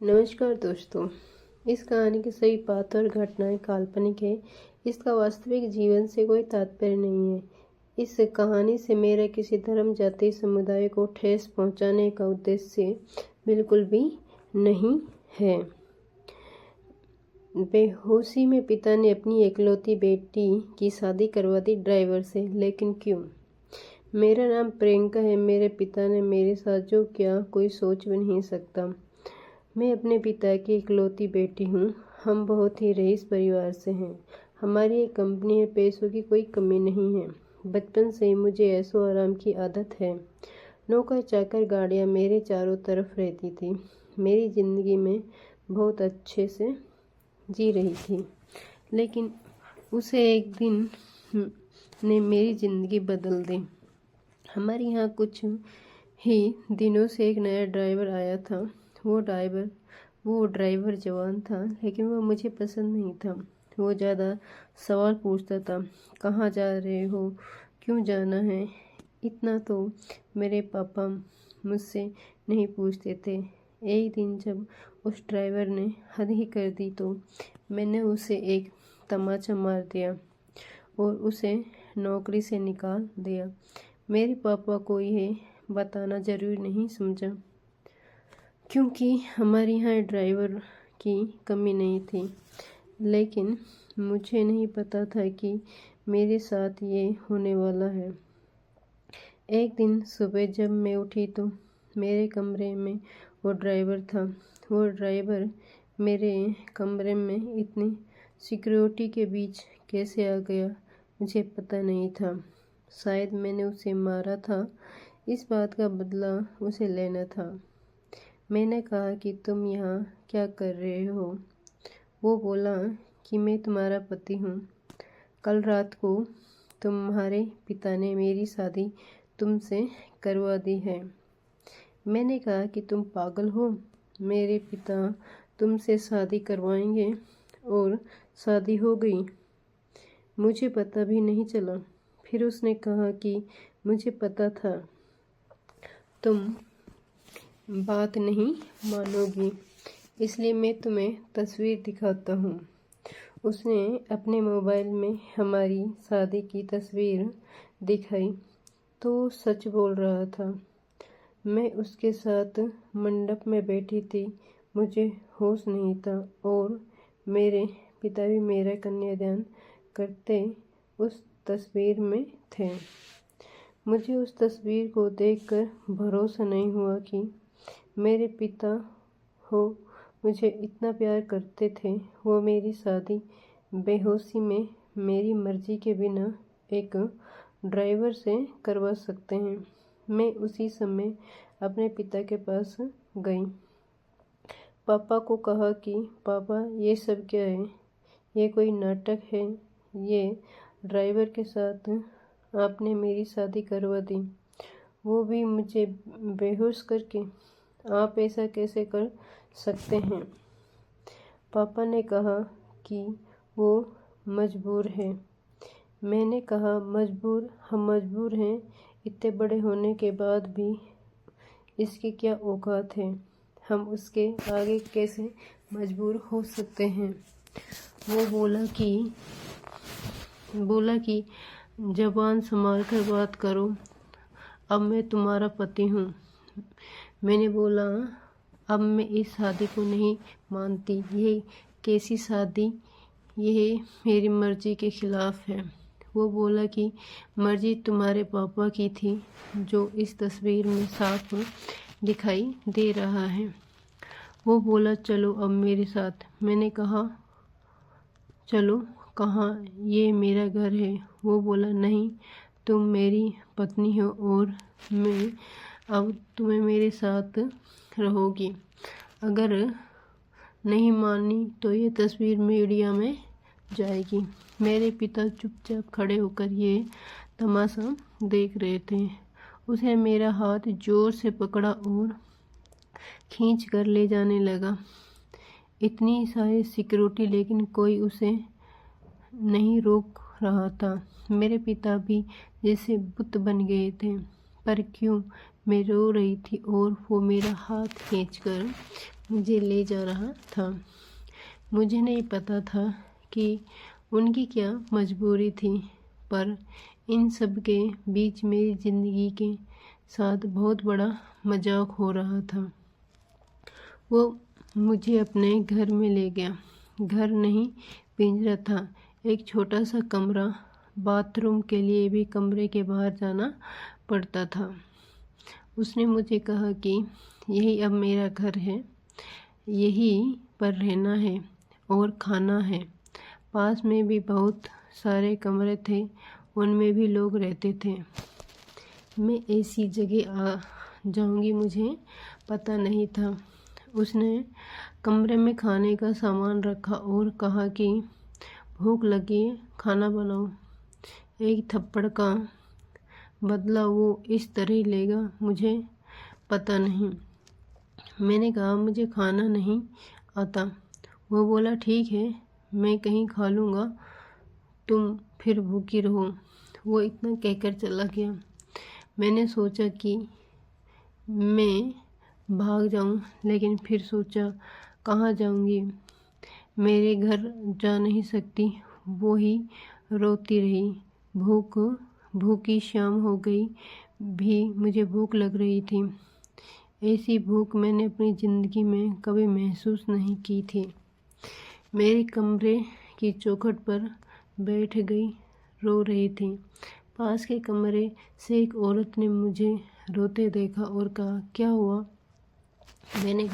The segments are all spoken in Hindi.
नमस्कार दोस्तों। इस कहानी की सभी पात्र और घटनाएं काल्पनिक है। इसका वास्तविक जीवन से कोई तात्पर्य नहीं है। इस कहानी से मेरा किसी धर्म जाति समुदाय को ठेस पहुंचाने का उद्देश्य बिल्कुल भी नहीं है। बेहोशी में पिता ने अपनी एकलौती बेटी की शादी करवा दी ड्राइवर से, लेकिन क्यों? मेरा नाम प्रियंका है। मेरे पिता ने मेरे साथ जो किया कोई सोच भी नहीं सकता। मैं अपने पिता की इकलौती बेटी हूँ। हम बहुत ही रईस परिवार से हैं। हमारी एक कंपनी है, पैसों की कोई कमी नहीं है। बचपन से ही मुझे ऐशो आराम की आदत है। नौकर चाकर गाड़ियाँ मेरे चारों तरफ रहती थी। मेरी ज़िंदगी में बहुत अच्छे से जी रही थी, लेकिन उसे एक दिन ने मेरी ज़िंदगी बदल दी। हमारे यहाँ कुछ ही दिनों से एक नया ड्राइवर आया था। वो ड्राइवर जवान था, लेकिन वो मुझे पसंद नहीं था। वो ज़्यादा सवाल पूछता था। कहाँ जा रहे हो? क्यों जाना है? इतना तो मेरे पापा मुझसे नहीं पूछते थे। एक दिन जब उस ड्राइवर ने हद ही कर दी तो मैंने उसे एक तमाचा मार दिया और उसे नौकरी से निकाल दिया। मेरे पापा को यह बताना ज़रूरी नहीं समझा, क्योंकि हमारे यहाँ ड्राइवर की कमी नहीं थी। लेकिन मुझे नहीं पता था कि मेरे साथ ये होने वाला है। एक दिन सुबह जब मैं उठी तो मेरे कमरे में वो ड्राइवर था। वो ड्राइवर मेरे कमरे में इतनी सिक्योरिटी के बीच कैसे आ गया, मुझे पता नहीं था। शायद मैंने उसे मारा था। इस बात का बदला उसे लेना था। मैंने कहा कि तुम यहाँ क्या कर रहे हो? वो बोला कि मैं तुम्हारा पति हूँ। कल रात को तुम्हारे पिता ने मेरी शादी तुमसे करवा दी है। मैंने कहा कि तुम पागल हो? मेरे पिता तुमसे शादी करवाएंगे और शादी हो गई। मुझे पता भी नहीं चला। फिर उसने कहा कि मुझे पता था तुम बात नहीं मानोगी, इसलिए मैं तुम्हें तस्वीर दिखाता हूँ। उसने अपने मोबाइल में हमारी शादी की तस्वीर दिखाई तो सच बोल रहा था। मैं उसके साथ मंडप में बैठी थी। मुझे होश नहीं था और मेरे पिता भी मेरा कन्यादान करते उस तस्वीर में थे। मुझे उस तस्वीर को देखकर भरोसा नहीं हुआ कि मेरे पिता हो मुझे इतना प्यार करते थे। वो मेरी शादी बेहोशी में मेरी मर्जी के बिना एक ड्राइवर से करवा सकते हैं। मैं उसी समय अपने पिता के पास गई। पापा को कहा कि पापा, ये सब क्या है? ये कोई नाटक है? ये ड्राइवर के साथ आपने मेरी शादी करवा दी, वो भी मुझे बेहोश करके। आप ऐसा कैसे कर सकते हैं? पापा ने कहा कि वो मजबूर है। मैंने कहा, मजबूर? हम मजबूर हैं? इतने बड़े होने के बाद भी इसकी क्या औकात है? हम उसके आगे कैसे मजबूर हो सकते हैं? वो बोला कि ज़बान संभाल कर बात करो। अब मैं तुम्हारा पति हूँ। मैंने बोला, अब मैं इस शादी को नहीं मानती। यह कैसी शादी? यह मेरी मर्जी के खिलाफ है। वो बोला कि मर्जी तुम्हारे पापा की थी, जो इस तस्वीर में साफ दिखाई दे रहा है। वो बोला, चलो अब मेरे साथ। मैंने कहा, चलो कहाँ? ये मेरा घर है। वो बोला, नहीं, तुम मेरी पत्नी हो और मैं अब तुम्हें मेरे साथ रहोगी। अगर नहीं मानी तो ये तस्वीर मीडिया में जाएगी। मेरे पिता चुपचाप खड़े होकर ये तमाशा देख रहे थे। उसे मेरा हाथ जोर से पकड़ा और खींच कर ले जाने लगा। इतनी सारी सिक्योरिटी, लेकिन कोई उसे नहीं रोक रहा था। मेरे पिता भी जैसे बुत बन गए थे। पर क्यों? मैं रो रही थी और वो मेरा हाथ खींचकर मुझे ले जा रहा था। मुझे नहीं पता था कि उनकी क्या मजबूरी थी, पर इन सब के बीच मेरी ज़िंदगी के साथ बहुत बड़ा मजाक हो रहा था। वो मुझे अपने घर में ले गया। घर नहीं, पिंजरा था, एक छोटा सा कमरा। बाथरूम के लिए भी कमरे के बाहर जाना पड़ता था। उसने मुझे कहा कि यही अब मेरा घर है, यहीं पर रहना है और खाना है। पास में भी बहुत सारे कमरे थे, उनमें भी लोग रहते थे। मैं ऐसी जगह आ जाऊंगी मुझे पता नहीं था। उसने कमरे में खाने का सामान रखा और कहा कि भूख लगी है, खाना बनाओ। एक थप्पड़ का बदला वो इस तरह लेगा मुझे पता नहीं। मैंने कहा मुझे खाना नहीं आता। वो बोला ठीक है, मैं कहीं खा लूँगा, तुम फिर भूखी रहो। वो इतना कहकर चला गया। मैंने सोचा कि मैं भाग जाऊं, लेकिन फिर सोचा कहाँ जाऊंगी, मेरे घर जा नहीं सकती। वो ही रोती रही। भूखी शाम हो गई, भी मुझे भूख लग रही थी। ऐसी भूख मैंने अपनी ज़िंदगी में कभी महसूस नहीं की थी। मेरे कमरे की चौखट पर बैठ गई, रो रही थी। पास के कमरे से एक औरत ने मुझे रोते देखा और कहा क्या हुआ। मैंने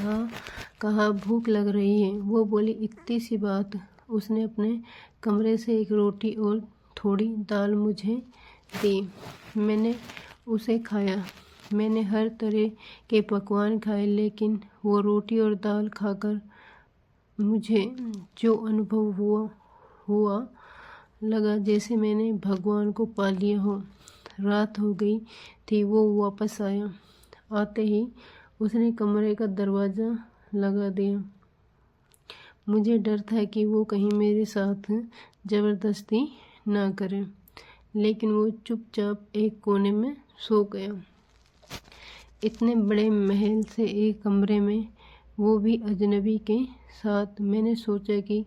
कहा भूख लग रही है। वो बोली इतनी सी बात। उसने अपने कमरे से एक रोटी और थोड़ी दाल मुझे दी। मैंने उसे खाया। मैंने हर तरह के पकवान खाए, लेकिन वो रोटी और दाल खाकर मुझे जो अनुभव हुआ लगा जैसे मैंने भगवान को पा लिया हो। रात हो गई थी। वो वापस आया। आते ही उसने कमरे का दरवाज़ा लगा दिया। मुझे डर था कि वो कहीं मेरे साथ ज़बरदस्ती ना करे, लेकिन वो चुपचाप एक कोने में सो गया। इतने बड़े महल से एक कमरे में, वो भी अजनबी के साथ। मैंने सोचा कि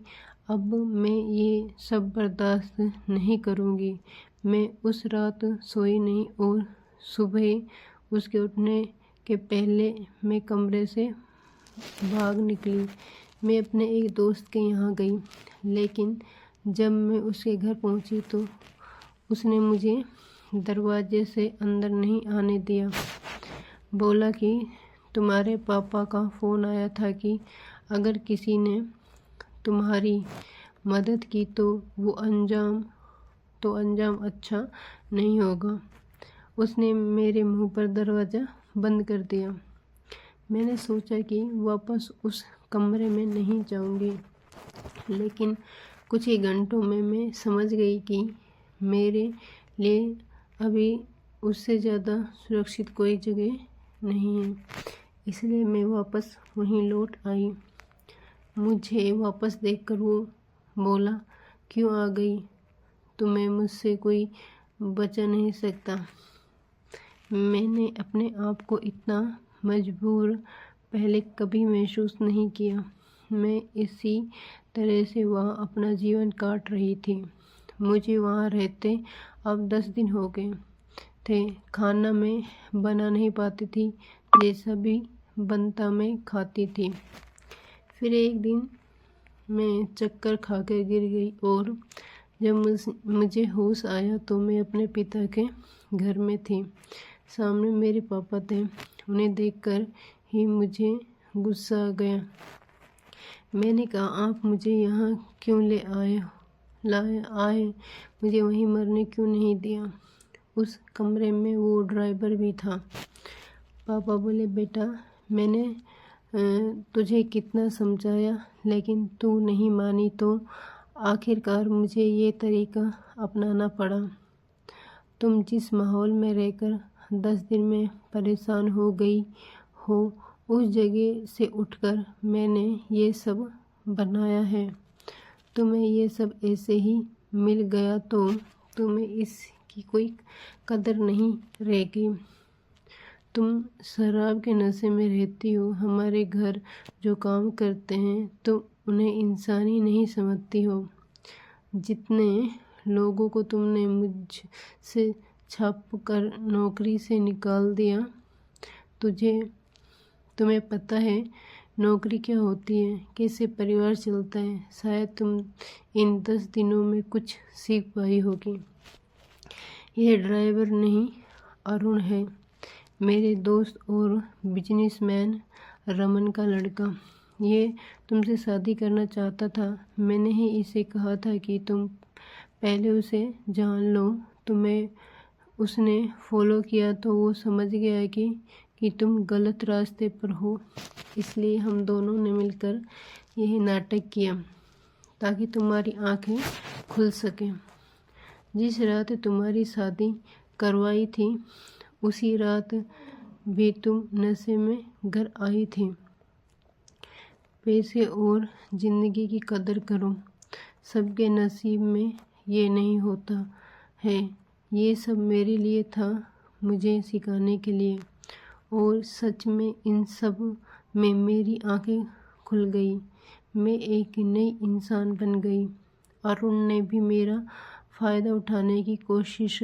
अब मैं ये सब बर्दाश्त नहीं करूँगी। मैं उस रात सोई नहीं और सुबह उसके उठने के पहले मैं कमरे से भाग निकली। मैं अपने एक दोस्त के यहाँ गई, लेकिन जब मैं उसके घर पहुँची तो उसने मुझे दरवाजे से अंदर नहीं आने दिया। बोला कि तुम्हारे पापा का फ़ोन आया था कि अगर किसी ने तुम्हारी मदद की तो वो अंजाम अच्छा नहीं होगा। उसने मेरे मुंह पर दरवाज़ा बंद कर दिया। मैंने सोचा कि वापस उस कमरे में नहीं जाऊंगी, लेकिन कुछ ही घंटों में मैं समझ गई कि मेरे लिए अभी उससे ज़्यादा सुरक्षित कोई जगह नहीं है। इसलिए मैं वापस वहीं लौट आई। मुझे वापस देखकर वो बोला क्यों आ गई, तुम्हें मुझसे कोई बचा नहीं सकता। मैंने अपने आप को इतना मजबूर पहले कभी महसूस नहीं किया। मैं इसी तरह से वहाँ अपना जीवन काट रही थी। मुझे वहाँ रहते अब 10 दिन हो गए थे। खाना मैं बना नहीं पाती थी, जैसा भी बनता मैं खाती थी। फिर एक दिन मैं चक्कर खाकर गिर गई और जब मुझे होश आया तो मैं अपने पिता के घर में थी। सामने मेरे पापा थे। उन्हें देखकर ही मुझे गुस्सा आ गया। मैंने कहा आप मुझे यहाँ क्यों ले आए, मुझे वहीं मरने क्यों नहीं दिया। उस कमरे में वो ड्राइवर भी था। पापा बोले बेटा मैंने तुझे कितना समझाया, लेकिन तू नहीं मानी तो आखिरकार मुझे ये तरीका अपनाना पड़ा। तुम जिस माहौल में रहकर 10 दिन में परेशान हो गई हो, उस जगह से उठकर मैंने ये सब बनाया है। तुम्हें ये सब ऐसे ही मिल गया तो तुम्हें इसकी कोई कदर नहीं रहेगी। तुम शराब के नशे में रहती हो। हमारे घर जो काम करते हैं तुम उन्हें इंसान ही नहीं समझती हो। जितने लोगों को तुमने मुझसे छाप कर नौकरी से निकाल दिया, तुम्हें पता है नौकरी क्या होती है, कैसे परिवार चलता है। शायद तुम इन 10 दिनों में कुछ सीख पाई होगी। यह ड्राइवर नहीं, अरुण है, मेरे दोस्त और बिजनेसमैन रमन का लड़का। ये तुमसे शादी करना चाहता था। मैंने ही इसे कहा था कि तुम पहले उसे जान लो। तुम्हें उसने फॉलो किया तो वो समझ गया कि तुम गलत रास्ते पर हो। इसलिए हम दोनों ने मिलकर यह नाटक किया ताकि तुम्हारी आंखें खुल सकें। जिस रात तुम्हारी शादी करवाई थी उसी रात भी तुम नशे में घर आई थी। पैसे और ज़िंदगी की कदर करो। सबके नसीब में ये नहीं होता है। ये सब मेरे लिए था, मुझे सिखाने के लिए। और सच में इन सब में मेरी आंखें खुल गई। मैं एक नई इंसान बन गई। अरुण ने भी मेरा फ़ायदा उठाने की कोशिश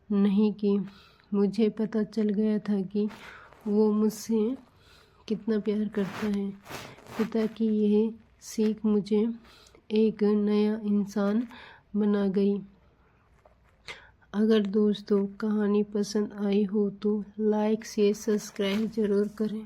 नहीं की। मुझे पता चल गया था कि वो मुझसे कितना प्यार करता है। पिता की यह सीख मुझे एक नया इंसान बना गई। अगर दोस्तों कहानी पसंद आई हो तो लाइक शेयर सब्सक्राइब ज़रूर करें।